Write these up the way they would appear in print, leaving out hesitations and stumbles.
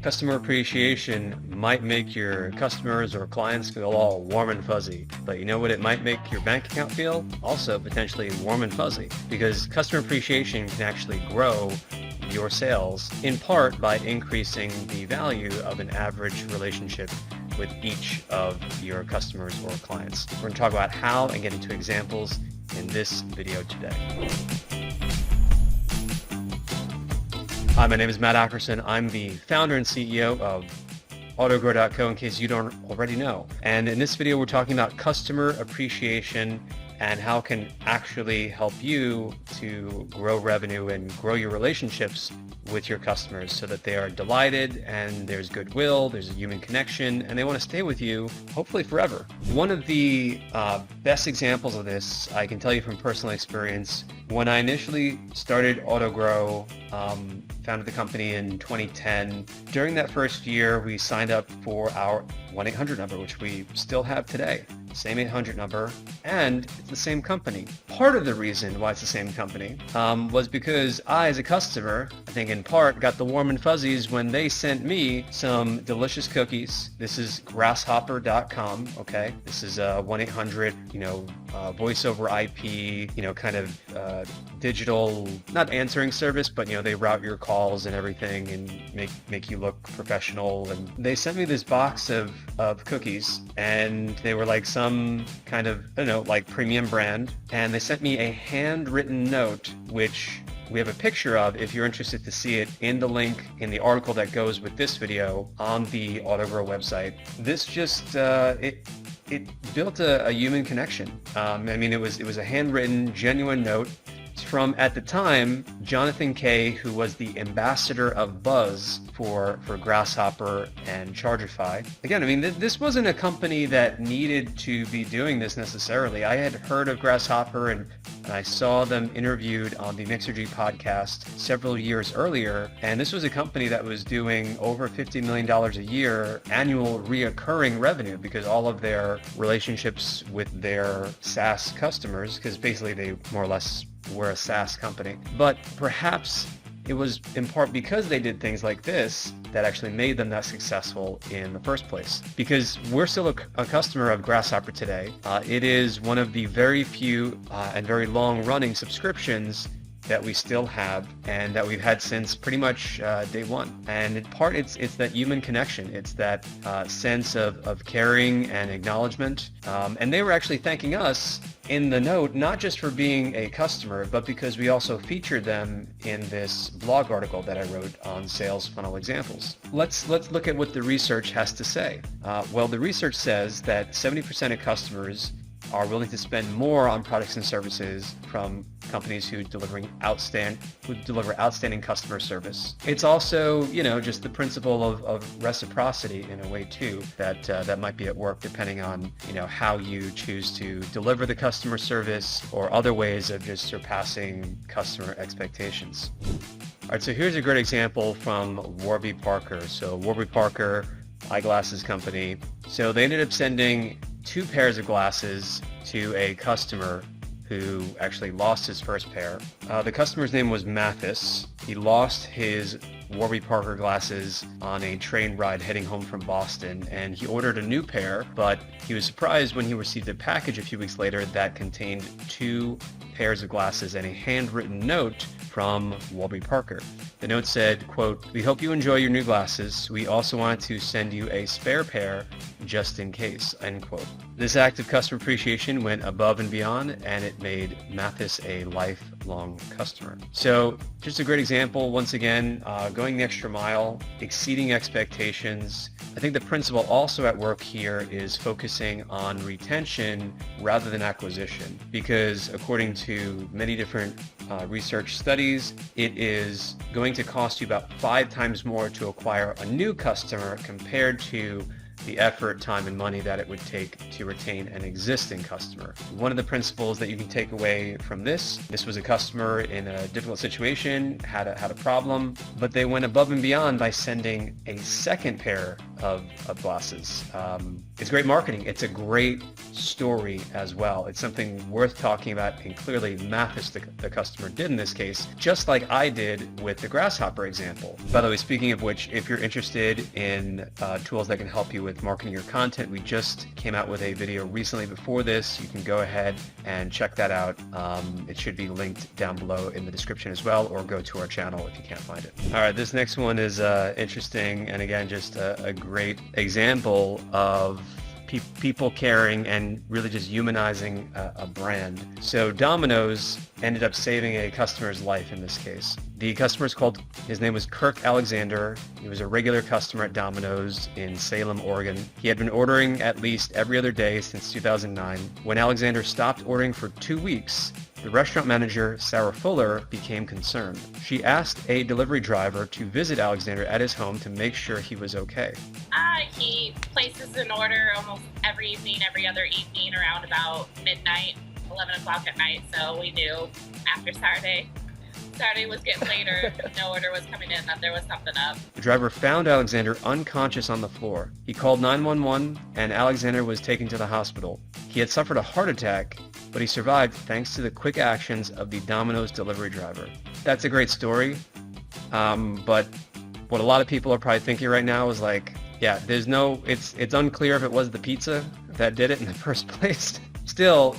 Customer appreciation might make your customers or clients feel all warm and fuzzy, but you know what it might make your bank account feel? Also potentially warm and fuzzy, because customer appreciation can actually grow your sales in part by increasing the value of an average relationship with each of your customers or clients. We're going to talk about how and get into examples in this video today. Hi, my name is Matt Ackerson. I'm the founder and CEO of AutoGrow.co, in case you don't already know. And in this video, we're talking about customer appreciation and how it can actually help you to grow revenue and grow your relationships with your customers so that they are delighted and there's goodwill, there's a human connection, and they want to stay with you, hopefully forever. One of the best examples of this, I can tell you from personal experience, when I initially started AutoGrow, founded the company in 2010, during that first year, we signed up for our 1-800 number, which we still have today. Same 800 number, and it's the same company. Part of the reason why it's the same company was because I, as a customer, I think in part, got the warm and fuzzies when they sent me some delicious cookies. This is Grasshopper.com, okay? This is a 1-800, voice over IP, kind of digital, not answering service, but, they route your calls and everything and make you look professional. And they sent me this box of cookies, and they were like some kind of, like premium brand. And they sent me a handwritten note, which we have a picture of if you're interested to see it in the link in the article that goes with this video on the AutoGrow website. This just, it built a human connection. It was a handwritten, genuine note from, at the time, Jonathan Kay, who was the ambassador of Buzz for Grasshopper and Chargify. Again, this wasn't a company that needed to be doing this necessarily. I had heard of Grasshopper and I saw them interviewed on the Mixergy podcast several years earlier, and this was a company that was doing over $50 million a year annual reoccurring revenue because all of their relationships with their SaaS customers, because basically they more or less were a SaaS company. But perhaps it was in part because they did things like this that actually made them that successful in the first place. Because we're still a customer of Grasshopper today. It is one of the very few and very long-running subscriptions that we still have and that we've had since pretty much day one. And in part, it's that human connection. It's that sense of caring and acknowledgement. And they were actually thanking us in the note, not just for being a customer, but because we also featured them in this blog article that I wrote on sales funnel examples. Let's look at what the research has to say. Well, the research says that 70% of customers are willing to spend more on products and services from companies who deliver outstanding customer service. It's also, just the principle of reciprocity in a way too, that might be at work depending on, how you choose to deliver the customer service or other ways of just surpassing customer expectations. All right, so here's a great example from Warby Parker. So Warby Parker, eyeglasses company. So they ended up sending 2 pairs of glasses to a customer who actually lost his first pair. The customer's name was Mathis. He lost his Warby Parker glasses on a train ride heading home from Boston, and he ordered a new pair, but he was surprised when he received a package a few weeks later that contained 2 pairs of glasses and a handwritten note from Warby Parker. The note said, quote, "We hope you enjoy your new glasses. We also wanted to send you a spare pair just in case," end quote. This act of customer appreciation went above and beyond, and it made Mathis a lifelong customer. So just a great example, once again, going the extra mile, exceeding expectations. I think the principle also at work here is focusing on retention rather than acquisition, because according to many different research studies, it is going to cost you about 5 times more to acquire a new customer compared to the effort, time, and money that it would take to retain an existing customer. One of the principles that you can take away from this was a customer in a difficult situation, had a problem, but they went above and beyond by sending a second pair of glasses. It's great marketing. It's a great story as well. It's something worth talking about, and clearly Mathis, the customer, did in this case, just like I did with the Grasshopper example. By the way, speaking of which, if you're interested in tools that can help you with marketing your content, we just came out with a video recently before this. You can go ahead and check that out. It should be linked down below in the description as well, or go to our channel if you can't find it. All right, this next one is interesting, and again, just a great example of people caring and really just humanizing a brand. So Dominos ended up saving a customer's life in this case. The customer's his name was Kirk Alexander. He was a regular customer at Domino's in Salem, Oregon. He had been ordering at least every other day since 2009. When Alexander stopped ordering for 2 weeks, the restaurant manager, Sarah Fuller, became concerned. She asked a delivery driver to visit Alexander at his home to make sure he was okay. He places an order almost every evening, every other evening around about midnight, 11 o'clock at night. So we knew after Saturday was getting later, no order was coming in, that there was something up. The driver found Alexander unconscious on the floor. He called 911 and Alexander was taken to the hospital. He had suffered a heart attack, but he survived thanks to the quick actions of the Domino's delivery driver. That's a great story, but what a lot of people are probably thinking right now is like, yeah, it's unclear if it was the pizza that did it in the first place. Still,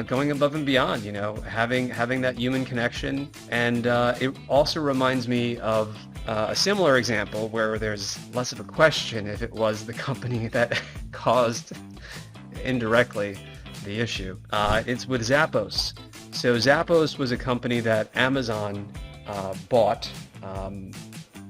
going above and beyond, having that human connection. And it also reminds me of a similar example where there's less of a question if it was the company that caused indirectly the issue. It's with Zappos. So Zappos was a company that Amazon bought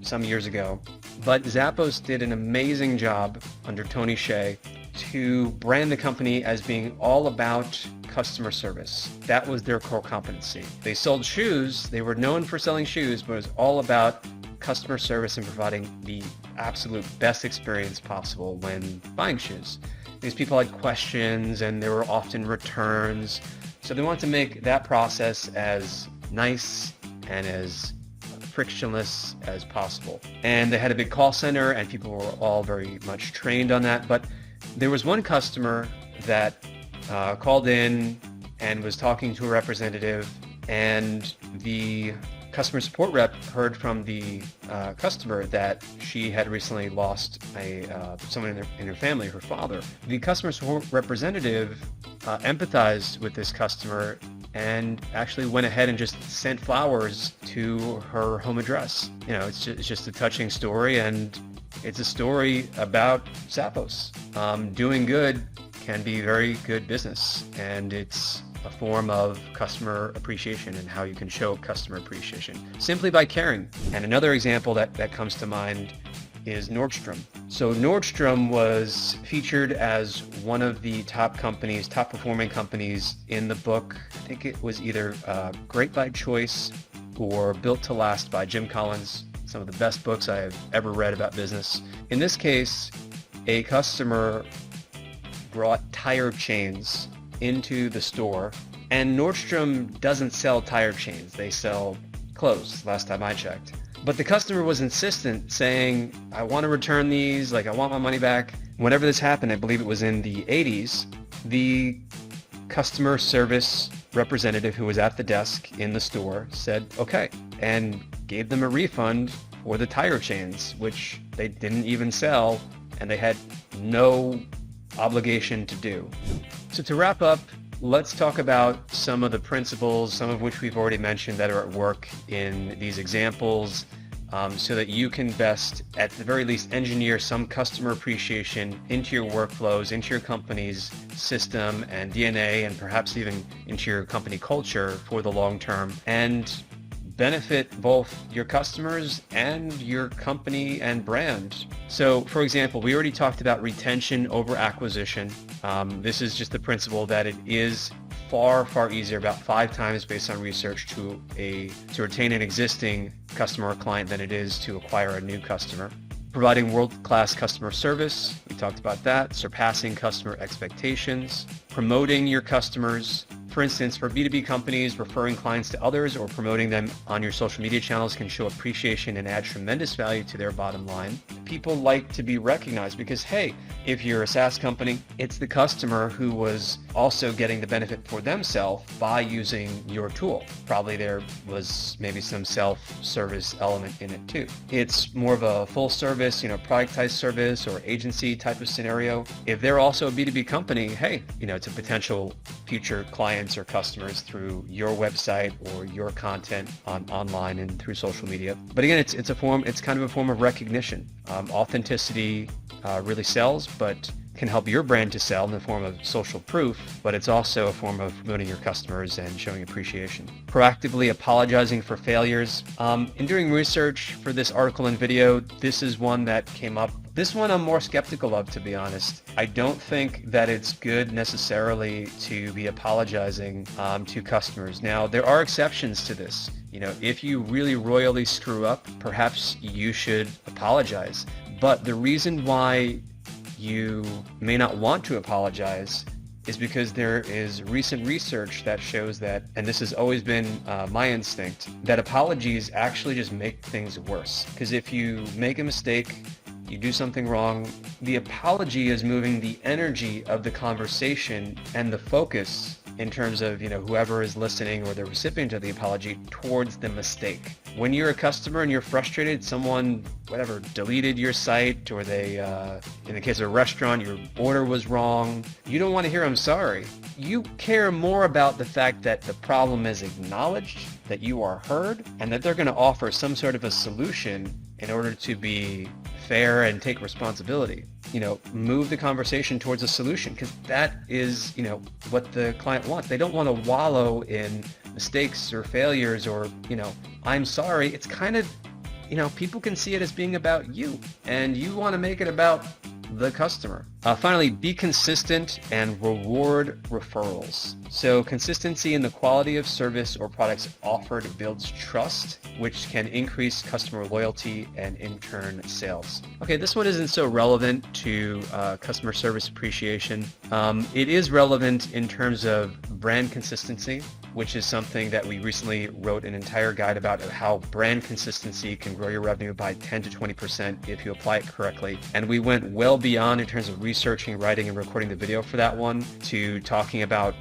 some years ago, but Zappos did an amazing job under Tony Hsieh to brand the company as being all about customer service. That was their core competency. They sold shoes. They were known for selling shoes, but it was all about customer service and providing the absolute best experience possible when buying shoes. These people had questions and there were often returns. So they wanted to make that process as nice and as frictionless as possible. And they had a big call center and people were all very much trained on that. But there was one customer that called in and was talking to a representative, and the customer support rep heard from the customer that she had recently lost someone in her family, her father. The customer support representative empathized with this customer and actually went ahead and just sent flowers to her home address. It's just a touching story, and it's a story about Zappos. Doing good can be very good business, and it's a form of customer appreciation and how you can show customer appreciation simply by caring. And another example that comes to mind is Nordstrom. So Nordstrom was featured as one of the top performing companies in the book. I think it was either Great by Choice or Built to Last by Jim Collins, some of the best books I have ever read about business. In this case, a customer brought tire chains into the store, and Nordstrom doesn't sell tire chains. They sell clothes, last time I checked. But the customer was insistent, saying, I want to return these, I want my money back. Whenever this happened, I believe it was in the 80s, the customer service representative who was at the desk in the store said, okay, and gave them a refund for the tire chains, which they didn't even sell, and they had no obligation to do. So to wrap up, let's talk about some of the principles, some of which we've already mentioned, that are at work in these examples, so that you can best, at the very least, engineer some customer appreciation into your workflows, into your company's system and DNA, and perhaps even into your company culture for the long term, and benefit both your customers and your company and brand. So, for example, we already talked about retention over acquisition. This is just the principle that it is far, far easier, about 5 times based on research, to retain an existing customer or client than it is to acquire a new customer. Providing world-class customer service, we talked about that. Surpassing customer expectations. Promoting your customers. For instance, for B2B companies, referring clients to others or promoting them on your social media channels can show appreciation and add tremendous value to their bottom line. People like to be recognized because, hey, if you're a SaaS company, it's the customer who was also getting the benefit for themselves by using your tool. Probably there was maybe some self-service element in it too. It's more of a full service, productized service or agency type of scenario. If they're also a B2B company, hey, to potential future clients or customers through your website or your content online and through social media. But again, it's kind of a form of recognition. Authenticity really sells, but can help your brand to sell in the form of social proof, but it's also a form of promoting your customers and showing appreciation. Proactively apologizing for failures. In doing research for this article and video, this is one that came up. This one I'm more skeptical of, to be honest. I don't think that it's good necessarily to be apologizing to customers. Now, there are exceptions to this. If you really royally screw up, perhaps you should apologize. But the reason why you may not want to apologize is because there is recent research that shows that, and this has always been my instinct, that apologies actually just make things worse. Because if you make a mistake, you do something wrong, the apology is moving the energy of the conversation and the focus in terms of, whoever is listening or the recipient of the apology towards the mistake. When you're a customer and you're frustrated, someone, deleted your site, or they, in the case of a restaurant, your order was wrong, you don't want to hear "I'm sorry." You care more about the fact that the problem is acknowledged, that you are heard, and that they're going to offer some sort of a solution in order to be fair and take responsibility. Move the conversation towards a solution, because that is, what the client wants. They don't want to wallow in mistakes or failures or, "I'm sorry." It's kind of, people can see it as being about you, and you want to make it about the customer. Finally, be consistent and reward referrals. So consistency in the quality of service or products offered builds trust, which can increase customer loyalty and in turn sales. Okay, this one isn't so relevant to customer service appreciation. It is relevant in terms of brand consistency, which is something that we recently wrote an entire guide about, of how brand consistency can grow your revenue by 10 to 20% if you apply it correctly. And we went well beyond in terms of researching, writing, and recording the video for that one, to talking about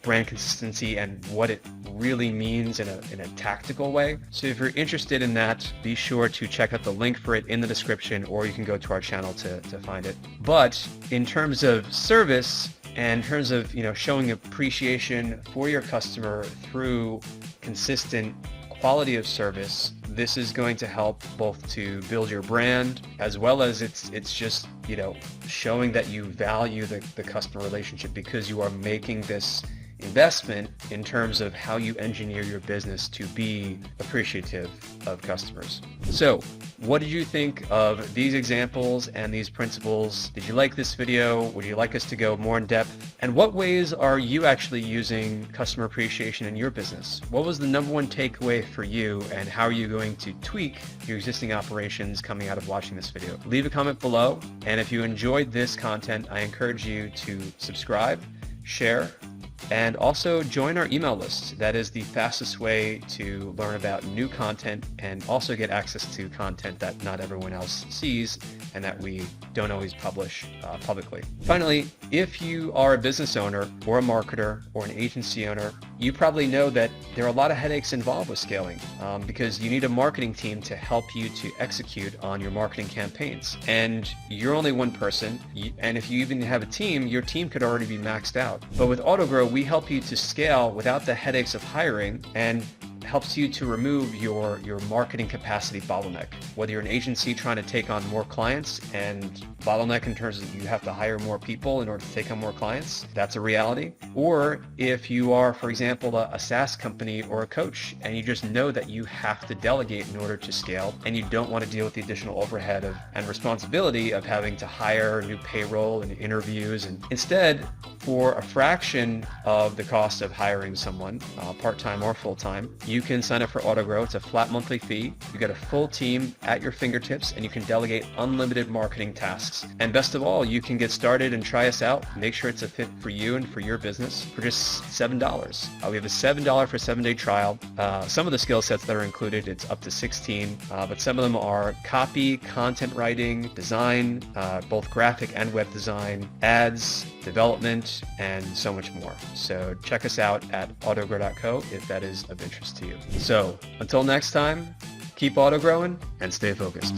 brand consistency and what it really means in a tactical way. So if you're interested in that, be sure to check out the link for it in the description, or you can go to our channel to find it. But in terms of service, and in terms of showing appreciation for your customer through consistent quality of service, this is going to help both to build your brand, as well as it's just showing that you value the customer relationship, because you are making this investment in terms of how you engineer your business to be appreciative of customers. So what did you think of these examples and these principles? Did you like this video? Would you like us to go more in depth? And what ways are you actually using customer appreciation in your business? What was the number one takeaway for you, and how are you going to tweak your existing operations coming out of watching this video? Leave a comment below, and if you enjoyed this content, I encourage you to subscribe, share, and also join our email list. That is the fastest way to learn about new content and also get access to content that not everyone else sees and that we don't always publish publicly. Finally, if you are a business owner or a marketer or an agency owner, you probably know that there are a lot of headaches involved with scaling because you need a marketing team to help you to execute on your marketing campaigns. And you're only one person, and if you even have a team, your team could already be maxed out. But with AutoGrow, we help you to scale without the headaches of hiring, and helps you to remove your marketing capacity bottleneck. Whether you're an agency trying to take on more clients and bottleneck in terms of you have to hire more people in order to take on more clients, that's a reality. Or if you are, for example, a SaaS company or a coach, and you just know that you have to delegate in order to scale, and you don't want to deal with the additional overhead and responsibility of having to hire new payroll and interviews, and instead, for a fraction of the cost of hiring someone, part-time or full-time, you you can sign up for AutoGrow. It's a flat monthly fee. You get a full team at your fingertips, and you can delegate unlimited marketing tasks. And best of all, you can get started and try us out. Make sure it's a fit for you and for your business for just $7. We have a $7 for 7-day trial. Some of the skill sets that are included, it's up to 16, but some of them are copy, content writing, design, both graphic and web design, ads, development, and so much more. So check us out at autogrow.co if that is of interest to you. So until next time, keep auto growing and stay focused.